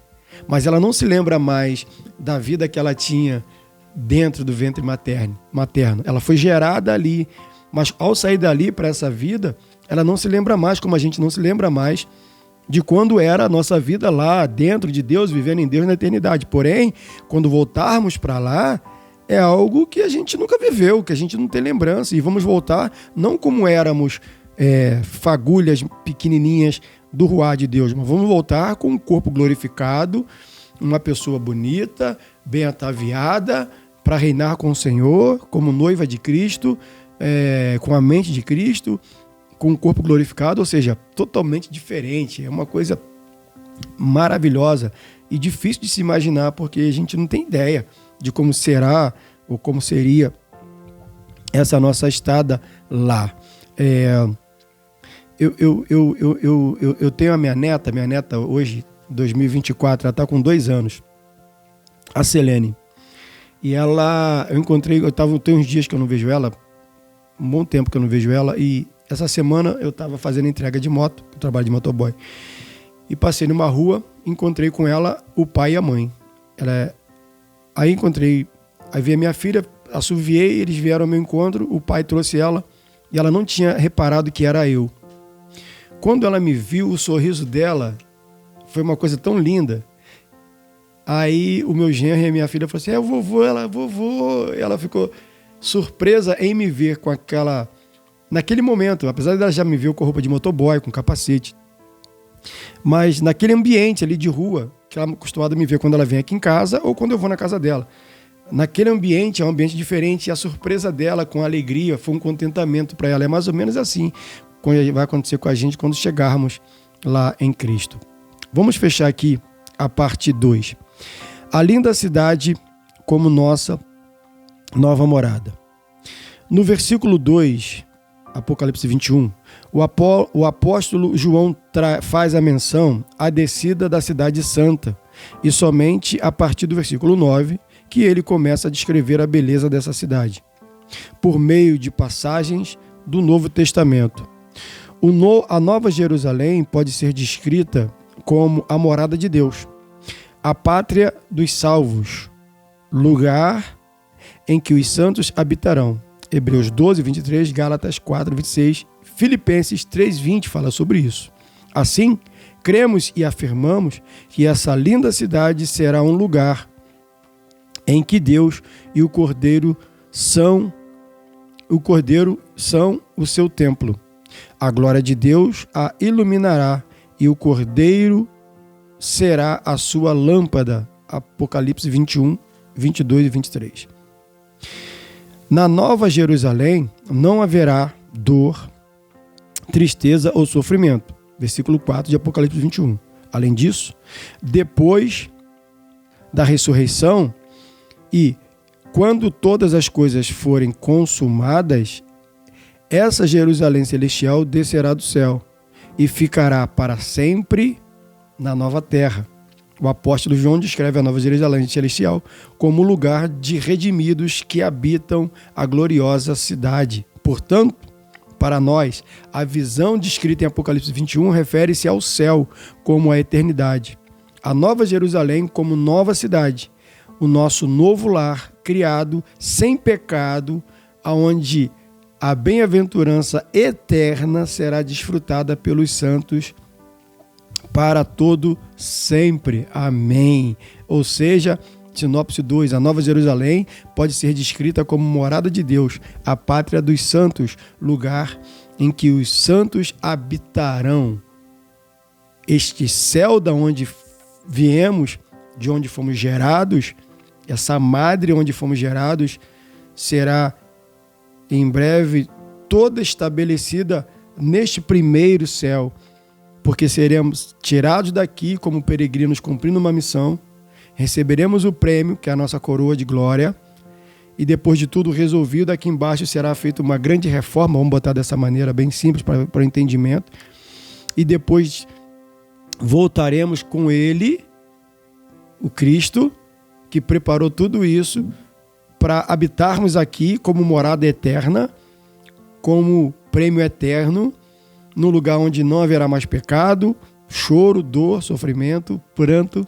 mas ela não se lembra mais da vida que ela tinha dentro do ventre materno. Ela foi gerada ali, mas ao sair dali para essa vida, ela não se lembra mais, como a gente não se lembra mais de quando era a nossa vida lá dentro de Deus, vivendo em Deus na eternidade. Porém, quando voltarmos para lá, é algo que a gente nunca viveu, que a gente não tem lembrança. E vamos voltar não como éramos fagulhas pequenininhas do ruá de Deus, mas vamos voltar com um corpo glorificado, uma pessoa bonita, bem ataviada, para reinar com o Senhor, como noiva de Cristo, com a mente de Cristo, com o corpo glorificado, ou seja, totalmente diferente. É uma coisa maravilhosa e difícil de se imaginar, porque a gente não tem ideia de como será ou como seria essa nossa estada lá. Eu tenho a minha neta hoje, 2024, ela está com 2 anos, a Selene. E tem uns dias que eu não vejo ela, um bom tempo que eu não vejo ela, e essa semana eu estava fazendo entrega de moto, eu trabalho de motoboy, e passei numa rua, encontrei com ela o pai e a mãe. Aí vi a minha filha, assoviei, eles vieram ao meu encontro, o pai trouxe ela, e ela não tinha reparado que era eu. Quando ela me viu, o sorriso dela foi uma coisa tão linda. Aí o meu genro e a minha filha falaram assim, vovô. Ela ficou surpresa em me ver com aquela... Naquele momento, apesar dela já me ver com roupa de motoboy, com capacete, mas naquele ambiente ali de rua, que ela é acostumada a me ver quando ela vem aqui em casa ou quando eu vou na casa dela. Naquele ambiente, é um ambiente diferente, e a surpresa dela com a alegria foi um contentamento para ela. É mais ou menos assim que vai acontecer com a gente quando chegarmos lá em Cristo. Vamos fechar aqui a parte 2. A linda cidade como nossa nova morada. No versículo 2, Apocalipse 21, o apóstolo João faz a menção à descida da cidade santa, e somente a partir do versículo 9 que ele começa a descrever a beleza dessa cidade, por meio de passagens do Novo Testamento. A Nova Jerusalém pode ser descrita como a morada de Deus, a pátria dos salvos, lugar em que os santos habitarão. Hebreus 12, 23, Gálatas 4, 26, Filipenses 3, 20 fala sobre isso. Assim, cremos e afirmamos que essa linda cidade será um lugar em que Deus e o Cordeiro são o seu templo. A glória de Deus a iluminará e o Cordeiro será a sua lâmpada. Apocalipse 21, 22 e 23. Na Nova Jerusalém não haverá dor, tristeza ou sofrimento. Versículo 4 de Apocalipse 21. Além disso, depois da ressurreição e quando todas as coisas forem consumadas, essa Jerusalém celestial descerá do céu e ficará para sempre na nova terra. O apóstolo João descreve a Nova Jerusalém celestial como lugar de redimidos que habitam a gloriosa cidade. Portanto, para nós, a visão descrita em Apocalipse 21 refere-se ao céu como a eternidade, a Nova Jerusalém como nova cidade, o nosso novo lar criado sem pecado, aonde a bem-aventurança eterna será desfrutada pelos santos para todo sempre. Amém. Ou seja, Sinopse 2, a Nova Jerusalém pode ser descrita como morada de Deus, a pátria dos santos, lugar em que os santos habitarão. Este céu da onde viemos, de onde fomos gerados, essa madre onde fomos gerados, será em breve toda estabelecida neste primeiro céu, porque seremos tirados daqui como peregrinos cumprindo uma missão, receberemos o prêmio, que é a nossa coroa de glória, e depois de tudo resolvido, aqui embaixo será feita uma grande reforma, vamos botar dessa maneira bem simples para o entendimento, e depois voltaremos com ele, o Cristo, que preparou tudo isso para habitarmos aqui como morada eterna, como prêmio eterno, no lugar onde não haverá mais pecado, choro, dor, sofrimento, pranto,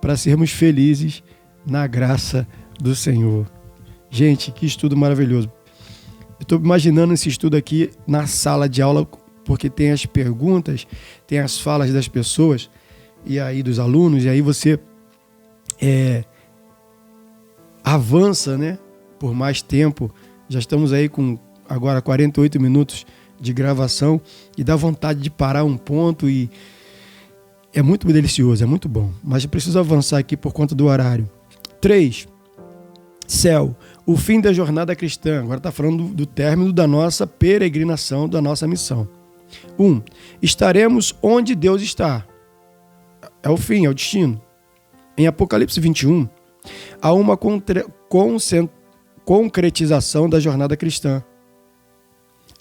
para sermos felizes na graça do Senhor. Gente, que estudo maravilhoso. Eu estou imaginando esse estudo aqui na sala de aula, porque tem as perguntas, tem as falas das pessoas, e aí dos alunos, e aí você avança, né, por mais tempo. Já estamos aí com agora 48 minutos de gravação e dá vontade de parar um ponto e é muito delicioso, é muito bom. Mas eu preciso avançar aqui por conta do horário. 3. Céu, o fim da jornada cristã. Agora está falando do término da nossa peregrinação, da nossa missão. 1. Estaremos onde Deus está. É o fim, é o destino. Em Apocalipse 21, há uma concretização da jornada cristã,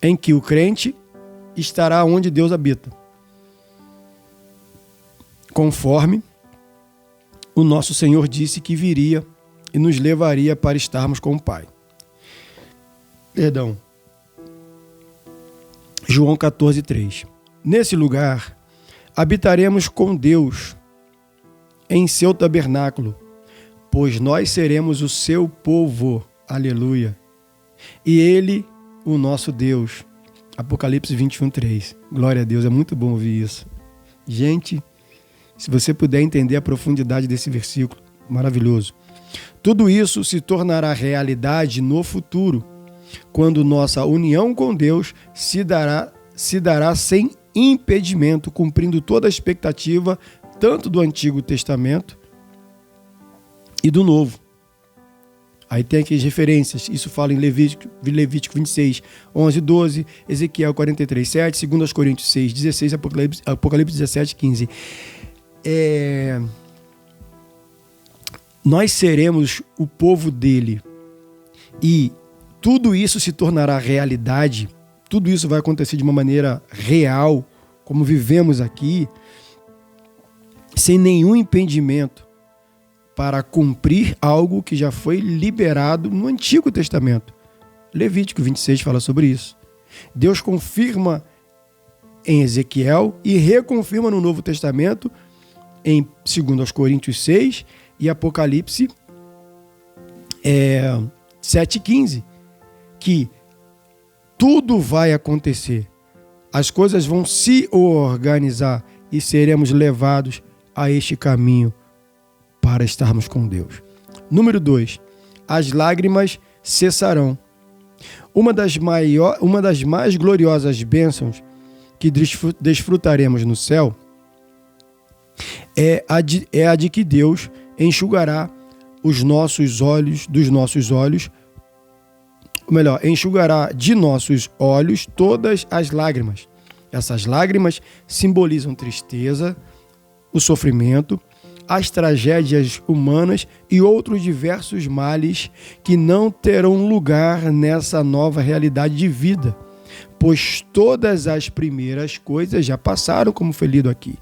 em que o crente estará onde Deus habita, conforme o nosso Senhor disse que viria e nos levaria para estarmos com o Pai. João 14:3. Nesse lugar habitaremos com Deus em seu tabernáculo, pois nós seremos o seu povo. Aleluia. E ele, o nosso Deus. Apocalipse 21:3. Glória a Deus, é muito bom ouvir isso. Gente, se você puder entender a profundidade desse versículo, maravilhoso. Tudo isso se tornará realidade no futuro, quando nossa união com Deus se dará sem impedimento, cumprindo toda a expectativa, tanto do Antigo Testamento e do Novo. Aí tem aqui as referências, isso fala em Levítico 26, 11, 12, Ezequiel 43, 7, 2 Coríntios 6, 16, Apocalipse 17, 15. Nós seremos o povo dele e tudo isso se tornará realidade, tudo isso vai acontecer de uma maneira real, como vivemos aqui, sem nenhum impedimento, para cumprir algo que já foi liberado no Antigo Testamento. Levítico 26 fala sobre isso. Deus confirma em Ezequiel e reconfirma no Novo Testamento em 2 Coríntios 6 e Apocalipse 7,15, que tudo vai acontecer, as coisas vão se organizar e seremos levados a este caminho para estarmos com Deus. Número 2, as lágrimas cessarão. Uma das mais gloriosas bênçãos que desfrutaremos no céu é a de que Deus enxugará dos nossos olhos, enxugará de nossos olhos todas as lágrimas. Essas lágrimas simbolizam tristeza, o sofrimento, as tragédias humanas e outros diversos males que não terão lugar nessa nova realidade de vida, pois todas as primeiras coisas já passaram, como foi lido aqui.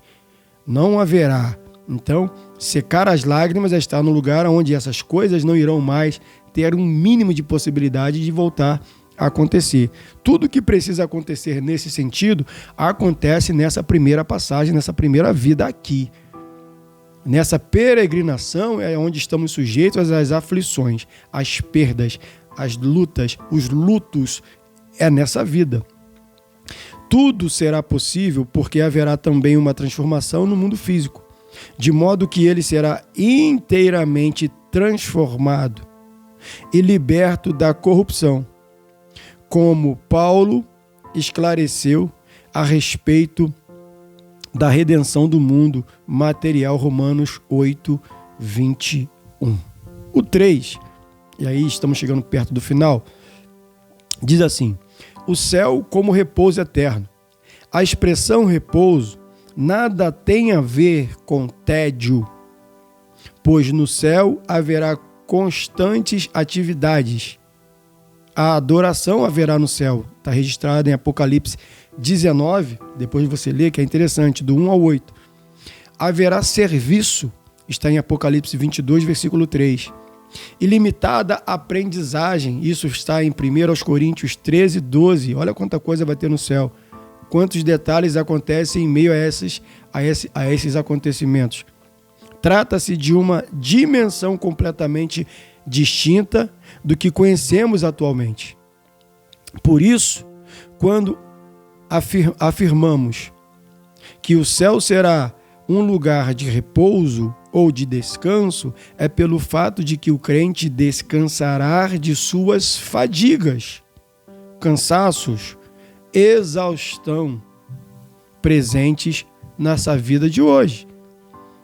Não haverá, então, secar as lágrimas é estar no lugar onde essas coisas não irão mais ter um mínimo de possibilidade de voltar a acontecer. Tudo que precisa acontecer nesse sentido acontece nessa primeira passagem, nessa primeira vida aqui. Nessa peregrinação é onde estamos sujeitos às aflições, às perdas, às lutas, os lutos. É nessa vida. Tudo será possível porque haverá também uma transformação no mundo físico, de modo que ele será inteiramente transformado e liberto da corrupção, como Paulo esclareceu a respeito da redenção do mundo material, Romanos 8, 21. O 3, e aí estamos chegando perto do final, diz assim: o céu como repouso eterno. A expressão repouso nada tem a ver com tédio, pois no céu haverá constantes atividades. A adoração haverá no céu, está registrado em Apocalipse 19, depois você lê, que é interessante, do 1 ao 8. Haverá serviço, está em Apocalipse 22, versículo 3. Ilimitada aprendizagem, isso está em 1 Coríntios 13, 12. Olha quanta coisa vai ter no céu. Quantos detalhes acontecem em meio a esses acontecimentos. Trata-se de uma dimensão completamente distinta do que conhecemos atualmente. Por isso, quando afirmamos que o céu será um lugar de repouso ou de descanso, é pelo fato de que o crente descansará de suas fadigas, cansaços, exaustão presentes nessa vida de hoje.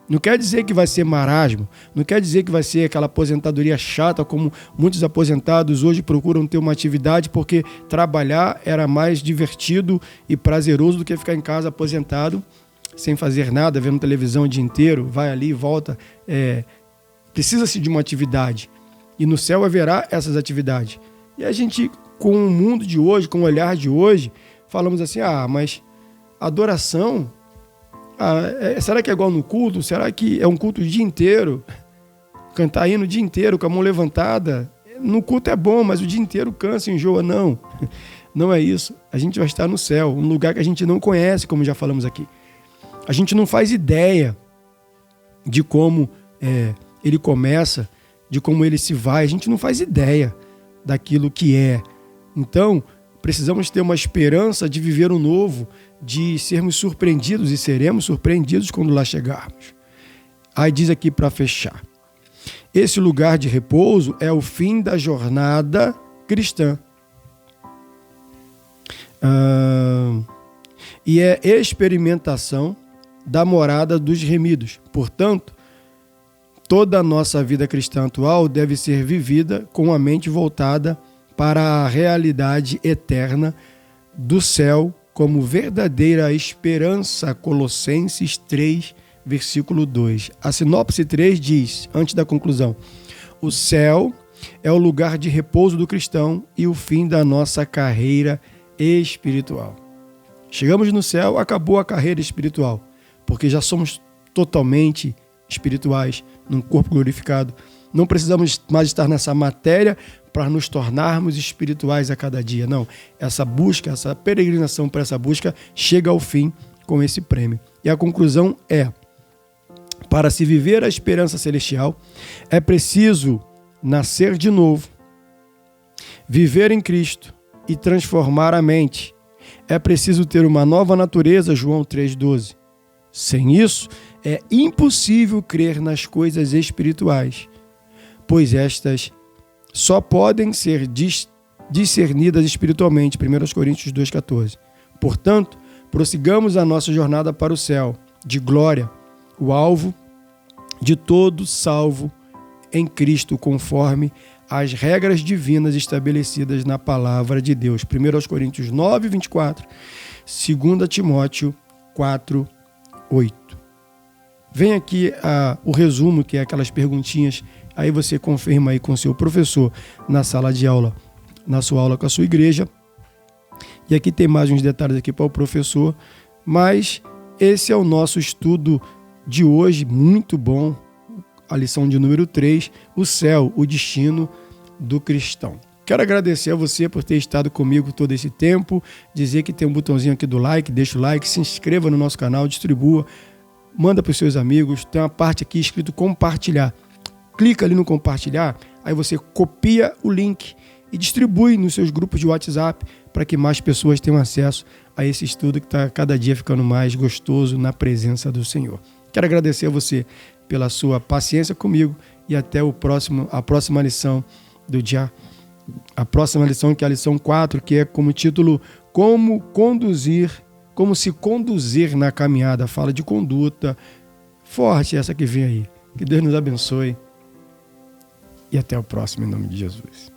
Não quer dizer que vai ser marasmo, não quer dizer que vai ser aquela aposentadoria chata, como muitos aposentados hoje procuram ter uma atividade porque trabalhar era mais divertido e prazeroso do que ficar em casa aposentado, sem fazer nada, vendo televisão o dia inteiro, vai ali e volta. Precisa-se de uma atividade. E no céu haverá essas atividades. E a gente, com o mundo de hoje, com o olhar de hoje, falamos assim, mas adoração... será que é igual no culto? Será que é um culto o dia inteiro? Cantar hino o dia inteiro com a mão levantada? No culto é bom, mas o dia inteiro cansa e enjoa. Não, não é isso. A gente vai estar no céu, um lugar que a gente não conhece, como já falamos aqui. A gente não faz ideia de como ele começa, de como ele se vai. A gente não faz ideia daquilo que é. Então, precisamos ter uma esperança de viver o novo, de sermos surpreendidos, e seremos surpreendidos quando lá chegarmos. Aí diz aqui para fechar: esse lugar de repouso é o fim da jornada cristã. E é experimentação da morada dos remidos. Portanto, toda a nossa vida cristã atual deve ser vivida com a mente voltada para a realidade eterna do céu como verdadeira esperança. Colossenses 3, versículo 2. A sinopse 3 diz, antes da conclusão: o céu é o lugar de repouso do cristão e o fim da nossa carreira espiritual. Chegamos no céu, acabou a carreira espiritual, porque já somos totalmente espirituais, num corpo glorificado, Não precisamos mais estar nessa matéria para nos tornarmos espirituais a cada dia. Não, essa busca, essa peregrinação para essa busca chega ao fim com esse prêmio. E a conclusão é: para se viver a esperança celestial, é preciso nascer de novo, viver em Cristo e transformar a mente. É preciso ter uma nova natureza, João 3,12. Sem isso, é impossível crer nas coisas espirituais, pois estas só podem ser discernidas espiritualmente, 1 Coríntios 2,14. Portanto, prossigamos a nossa jornada para o céu, de glória, o alvo de todo salvo em Cristo, conforme as regras divinas estabelecidas na palavra de Deus. 1 Coríntios 9:24, 2 Timóteo 4:8. Vem aqui o resumo, que é aquelas perguntinhas, aí você confirma aí com o seu professor na sala de aula, na sua aula com a sua igreja. E aqui tem mais uns detalhes aqui para o professor, mas esse é o nosso estudo de hoje, muito bom. A lição de número 3, o céu, o destino do cristão. Quero agradecer a você por ter estado comigo todo esse tempo, dizer que tem um botãozinho aqui do like, deixa o like, se inscreva no nosso canal, distribua, manda para os seus amigos, tem uma parte aqui escrito compartilhar. Clica ali no compartilhar, aí você copia o link e distribui nos seus grupos de WhatsApp para que mais pessoas tenham acesso a esse estudo que está cada dia ficando mais gostoso na presença do Senhor. Quero agradecer a você pela sua paciência comigo e até a próxima lição do dia. A próxima lição, que é a lição 4, que é como título Como se conduzir na caminhada. Fala de conduta. Forte essa que vem aí. Que Deus nos abençoe. E até o próximo, em nome de Jesus.